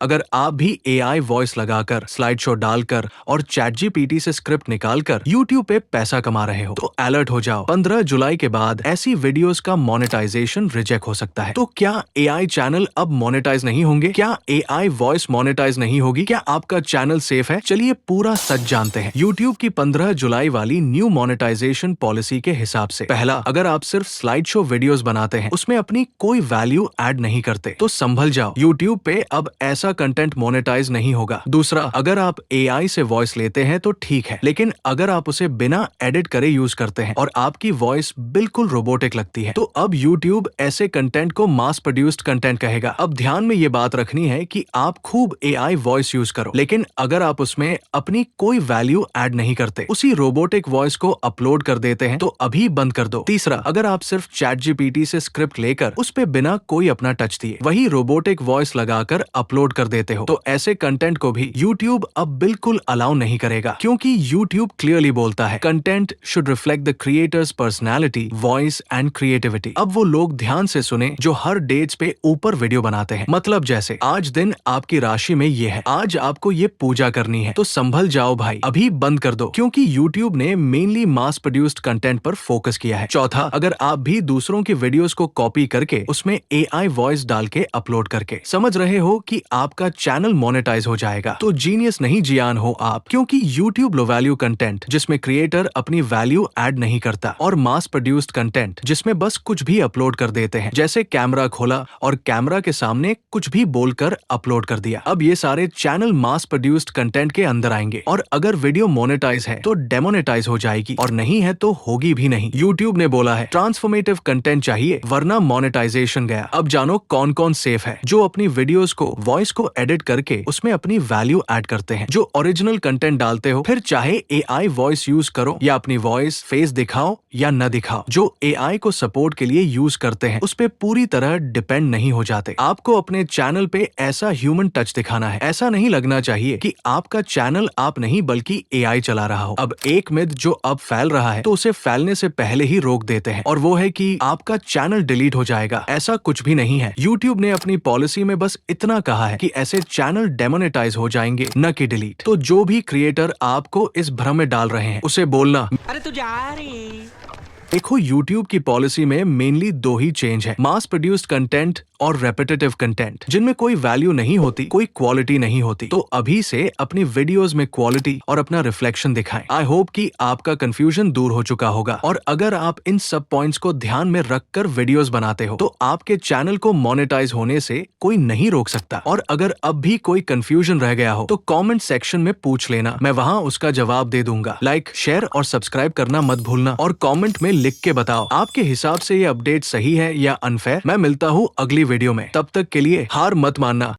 अगर आप भी एआई वॉइस लगाकर, स्लाइड शो डालकर और चैट जीपीटी से स्क्रिप्ट निकालकर यूट्यूब पे पैसा कमा रहे हो तो अलर्ट हो जाओ। 15 जुलाई के बाद ऐसी वीडियोस का मोनेटाइजेशन रिजेक्ट हो सकता है। तो क्या एआई चैनल अब मोनेटाइज नहीं होंगे? क्या एआई वॉइस मोनेटाइज नहीं होगी? क्या आपका चैनल सेफ है? चलिए पूरा सच जानते हैं। यूट्यूब की 15 जुलाई वाली न्यू मोनेटाइजेशन पॉलिसी के हिसाब से, पहला, अगर आप सिर्फ स्लाइड शो वीडियोस बनाते हैं, उसमें अपनी कोई वैल्यू ऐड नहीं करते, तो संभल जाओ, यूट्यूब पे अब ऐसा कंटेंट मोनेटाइज नहीं होगा। दूसरा, अगर आप एआई से वॉइस लेते हैं तो ठीक है, लेकिन अगर आप उसे बिना एडिट करे यूज करते हैं और आपकी वॉइस बिल्कुल रोबोटिक लगती है, तो अब यूट्यूब ऐसे कंटेंट को मास प्रोड्यूस्ड कंटेंट कहेगा। अब ध्यान में ये बात रखनी है कि आप खूब एआई वॉइस यूज करो, लेकिन अगर आप उसमें अपनी कोई वैल्यू ऐड नहीं करते, उसी रोबोटिक वॉइस को अपलोड कर देते हैं, तो अभी बंद कर दो। तीसरा, अगर आप सिर्फ चैट जीपीटी से स्क्रिप्ट लेकर उस पे बिना कोई अपना टच दिए वही रोबोटिक वॉइस लगाकर अपलोड कर देते हो, तो ऐसे कंटेंट को भी यूट्यूब अब बिल्कुल अलाउ नहीं करेगा, क्योंकि यूट्यूब क्लियरली बोलता है content should reflect the creators personality, voice and creativity. अब वो लोग ध्यान से सुने जो हर डेट्स पे ऊपर वीडियो बनाते हैं। मतलब जैसे आज दिन आपकी राशि में ये है, आज आपको ये पूजा करनी है, तो संभल जाओ भाई, अभी बंद कर दो, क्योंकि यूट्यूब ने मेनली मास प्रोड्यूस्ड कंटेंट पर फोकस किया है। चौथा, अगर आप भी दूसरों की वीडियोस को कॉपी करके उसमें एआई वॉइस डाल के अपलोड करके समझ रहे हो कि आपका चैनल मोनेटाइज हो जाएगा, तो जीनियस नहीं जियान हो आप, क्योंकि यूट्यूब लो वैल्यू कंटेंट जिसमें क्रिएटर अपनी वैल्यू ऐड नहीं करता और मास प्रोड्यूस्ड कंटेंट जिसमें बस कुछ भी अपलोड कर देते हैं, जैसे कैमरा खोला और कैमरा के सामने कुछ भी बोलकर अपलोड कर दिया, अब ये सारे चैनल मास प्रोड्यूस्ड कंटेंट के अंदर आएंगे और अगर वीडियो मोनेटाइज है तो डेमोनेटाइज हो जाएगी और नहीं है तो होगी भी नहीं। यूट्यूब ने बोला है ट्रांसफॉर्मेटिव कंटेंट चाहिए वरना मोनेटाइजेशन गया। अब जानो कौन कौन सेफ है, जो अपनी वीडियोस को वॉइस को एडिट करके उसमें अपनी वैल्यू ऐड करते हैं, जो ओरिजिनल कंटेंट डालते हो, फिर चाहे एआई वॉइस यूज करो या अपनी वॉइस फेस दिखाओ या न दिखाओ, जो एआई को सपोर्ट के लिए यूज करते हैं उस पे पूरी तरह डिपेंड नहीं हो जाते। आपको अपने चैनल पे ऐसा ह्यूमन टच दिखाना है, ऐसा नहीं लगना चाहिए कि आपका चैनल आप नहीं बल्कि एआई चला रहा हो। अब एक मिथ जो अब फैल रहा है तो उसे फैलने से पहले ही रोक देते हैं, और वो है कि आपका चैनल डिलीट हो जाएगा। ऐसा कुछ भी नहीं है। यूट्यूब ने अपनी पॉलिसी में बस इतना कहा है कि ऐसे चैनल डेमोनेटाइज हो जाएंगे, न कि डिलीट। तो जो भी क्रिएटर आपको इस भ्रम में डाल रहे हैं उसे बोलना, अरे तू जा रही। देखो यूट्यूब की पॉलिसी में मेनली दो ही चेंज है, मास प्रोड्यूस्ड कंटेंट और रेपिटेटिव कंटेंट, जिनमें कोई वैल्यू नहीं होती, कोई क्वालिटी नहीं होती। तो अभी से अपनी वीडियोस में क्वालिटी और अपना रिफ्लेक्शन दिखाएं। आई होप कि आपका कंफ्यूजन दूर हो चुका होगा, और अगर आप इन सब पॉइंट्स को ध्यान में रखकर वीडियोस बनाते हो तो आपके चैनल को मोनेटाइज होने से कोई नहीं रोक सकता। और अगर अब भी कोई कंफ्यूजन रह गया हो तो कमेंट सेक्शन में पूछ लेना, मैं वहां उसका जवाब दे दूंगा। लाइक, शेयर और सब्सक्राइब करना मत भूलना, और कमेंट में लिख के बताओ आपके हिसाब से ये अपडेट सही है या अनफेयर। मैं मिलता हूँ अगली वीडियो में, तब तक के लिए हार मत मानना।